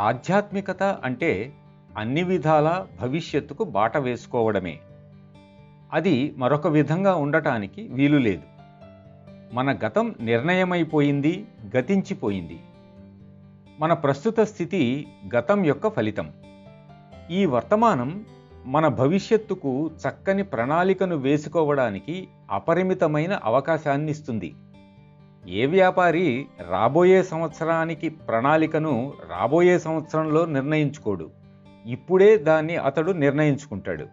ఆధ్యాత్మికత అంటే అన్ని విధాల భవిష్యత్తుకు బాట వేసుకోవడమే. అది మరొక విధంగా ఉండటానికి వీలు లేదు. మన గతం నిర్ణయమైపోయింది, గతించిపోయింది. మన ప్రస్తుత స్థితి గతం యొక్క ఫలితం. ఈ వర్తమానం మన భవిష్యత్తుకు చక్కని ప్రణాళికను వేసుకోవడానికి అపరిమితమైన అవకాశాన్నిస్తుంది. ఏ వ్యాపారి రాబోయే సంవత్సరానికి ప్రణాళికను రాబోయే సంవత్సరంలో నిర్ణయించుకోడు, ఇప్పుడే దాన్ని అతడు నిర్ణయించుకుంటాడు.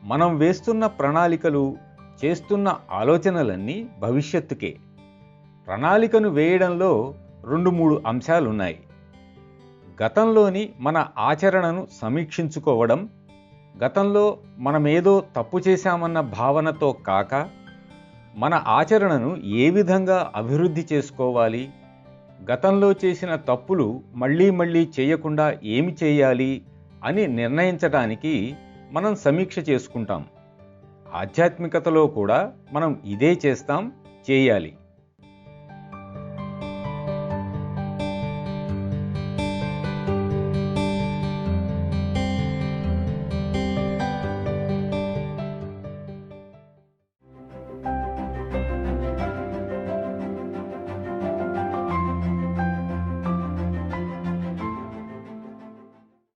మనం వేస్తున్న ప్రణాళికలు, చేస్తున్న ఆలోచనలన్నీ భవిష్యత్తుకే. ప్రణాళికను వేయడంలో 2-3 అంశాలున్నాయి. గతంలోని మన ఆచరణను సమీక్షించుకోవడం, గతంలో మనమేదో తప్పు చేశామన్న భావనతో కాక, మన ఆచరణను ఏ విధంగా అభివృద్ధి చేసుకోవాలి, గతంలో చేసిన తప్పులు మళ్ళీ మళ్ళీ చేయకుండా ఏమి చేయాలి అని నిర్ణయించడానికి మనం సమీక్ష చేసుకుంటాం. ఆధ్యాత్మికతలో కూడా మనం ఇదే చేస్తాం, చేయాలి.